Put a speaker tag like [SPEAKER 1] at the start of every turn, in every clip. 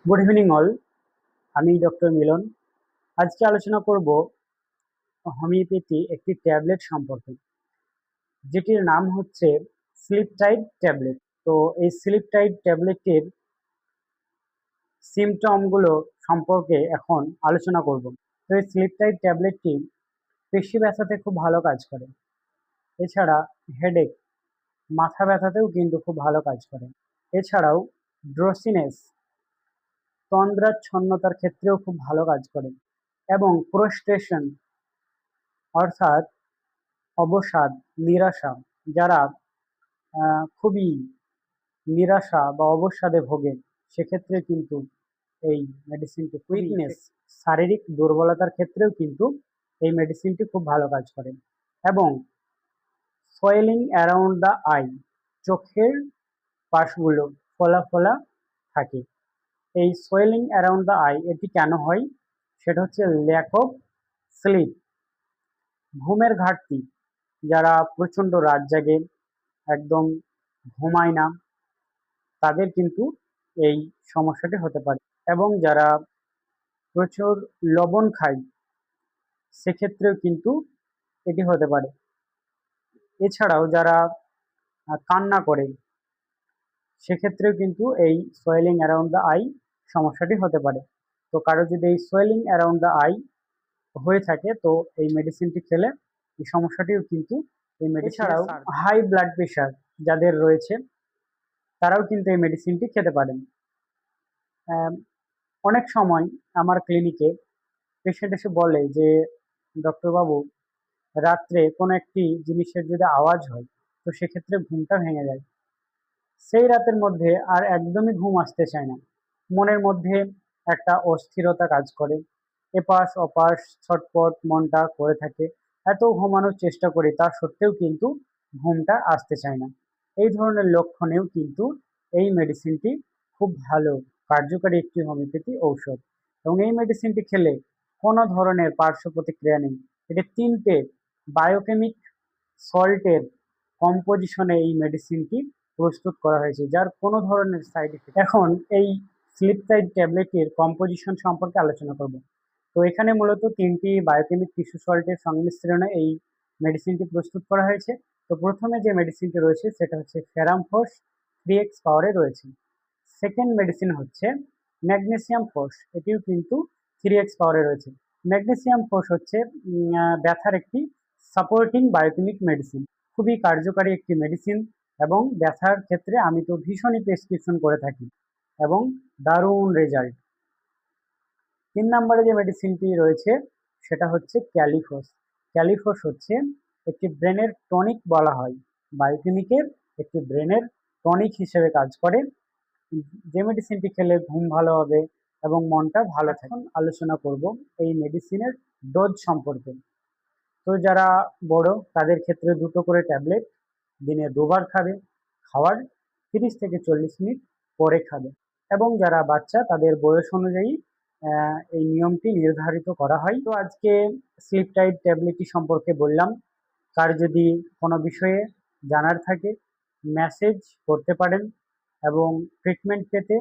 [SPEAKER 1] Good evening all. আমি doctor মিলন। আজকে আলোচনা করব হোমিওপ্যাথি একটি ট্যাবলেট সম্পর্কে, যেটির নাম হচ্ছে স্লিপ টাইড ট্যাবলেট। তো এই স্লিপ টাইড ট্যাবলেটের সিমটমগুলো সম্পর্কে এখন আলোচনা করব। তো এই স্লিপ টাইড ট্যাবলেটটি পেশি ব্যথাতে খুব ভালো কাজ করে। এছাড়া হেডেক, মাথা ব্যথাতেও কিন্তু খুব ভালো কাজ করে। এছাড়াও ড্রসিনেস, তন্দ্রাচ্ছন্নতার ক্ষেত্রেও খুব ভালো কাজ করে। এবং প্রোস্ট্রেশন অর্থাৎ অবসাদ, নিরাশা, যারা খুবই নিরাশা বা অবসাদে ভোগে, সেক্ষেত্রে কিন্তু এই মেডিসিনটি, উইকনেস, শারীরিক দুর্বলতার ক্ষেত্রেও কিন্তু এই মেডিসিনটি খুব ভালো কাজ করে। এবং সোয়েলিং অ্যারাউন্ড দ্য আই, চোখের পাশগুলো ফোলা ফোলা থাকে। এই সোয়েলিং অ্যারাউন্ড দ্য আই এটি কেন হয়? সেটা হচ্ছে ল্যাক অফ স্লিপ, ঘুমের ঘাটতি। যারা প্রচণ্ড রাত জাগে, একদম ঘুমায় না, তাদের কিন্তু এই সমস্যাটি হতে পারে। এবং যারা প্রচুর লবণ খায়, সেক্ষেত্রেও কিন্তু এটি হতে পারে। এছাড়াও যারা কান্না করে, সেক্ষেত্রেও কিন্তু এই সোয়েলিং অ্যারাউন্ড দ্য আই সমস্যাটি হতে পারে। তো কারো যদি এই সোয়েলিং অ্যারাউন্ড দ্য আই হয়ে থাকে, তো এই মেডিসিনটি খেলে এই সমস্যাটিও কিন্তু এই মেডিসিন। এছাড়াও হাই ব্লাড প্রেশার যাদের রয়েছে, তারাও কিন্তু এই মেডিসিনটি খেতে পারেন। অনেক সময় আমার ক্লিনিকে পেশেন্ট এসে বলে যে, ডক্টরবাবু, রাত্রে কোনো একটি জিনিসের যদি আওয়াজ হয়, তো সেক্ষেত্রে ঘুমটা ভেঙে যায়। সেই রাতের মধ্যে আর একদমই ঘুম আসতে চায় না। মনের মধ্যে একটা অস্থিরতা কাজ করে, এপাশ ওপাশ ছটপট মনটা করে থাকে। এত ঘুমানোর চেষ্টা করি, তা সত্ত্বেও কিন্তু ঘুমটা আসতে চায় না। এই ধরনের লক্ষণেও কিন্তু এই মেডিসিনটি খুব ভালো কার্যকারী একটি হোমিওপ্যাথি ঔষধ। এবং এই মেডিসিনটি খেলে কোনো ধরনের পার্শ্ব প্রতিক্রিয়া নেই। এটি 3টে বায়োকেমিক সল্টের কম্পোজিশনে এই মেডিসিনটি প্রস্তুত করা হয়েছে, যার কোনো ধরনের সাইড ইফেক্ট। এখন এই স্লিপটাইড ট্যাবলেটের কম্পোজিশন সম্পর্কে আলোচনা করব। তো এখানে মূলত 3টি বায়োকেমিক টিস্যু সল্টের সংমিশ্রণে এই মেডিসিনটি প্রস্তুত করা হয়েছে। তো প্রথমে যে মেডিসিনটি রয়েছে সেটা হচ্ছে ফেরামফোস 3x পাওয়ারে রয়েছে। সেকেন্ড মেডিসিন হচ্ছে ম্যাগনেসিয়াম ফোস, এটিও কিন্তু 3x পাওয়ারে রয়েছে। ম্যাগনেসিয়াম ফোস হচ্ছে ব্যথার একটি সাপোর্টিং বায়োকেমিক মেডিসিন, খুবই কার্যকারী একটি মেডিসিন। এবং ব্যথার ক্ষেত্রে আমি তো ভীষণই প্রেসক্রিপশন করে থাকি এবং দারুণ রেজাল্ট। 3 নম্বরে যে মেডিসিনটি রয়েছে সেটা হচ্ছে ক্যালিফোস। ক্যালিফোস হচ্ছে একটি ব্রেনের টনিক বলা হয়, বায়োকেমিকের একটি ব্রেনের টনিক হিসেবে কাজ করে। যে মেডিসিনটি খেলে ঘুম ভালো হবে এবং মনটা ভালো থাকে। আলোচনা করব এই মেডিসিনের ডোজ সম্পর্কে। তো যারা বড়, তাদের ক্ষেত্রে 2টো করে ট্যাবলেট দিনে 2বার খাবে, খাওয়ার 30 থেকে 40 মিনিট পরে খাবে। এবং যারা বাচ্চা, তাদের বয়স অনুযায়ী এই নিয়মটি নির্ধারিত করা হয়। তো আজকে স্লিপ টাইড ট্যাবলেটটি সম্পর্কে বললাম। কার যদি কোনো বিষয়ে জানার থাকে, মেসেজ করতে পারেন এবং ট্রিটমেন্ট পেতে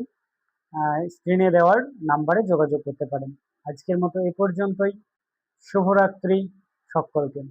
[SPEAKER 1] স্ক্রিনে দেওয়ার নাম্বারে যোগাযোগ করতে পারেন। আজকের মতো এ পর্যন্তই। শুভরাত্রি সকলকে।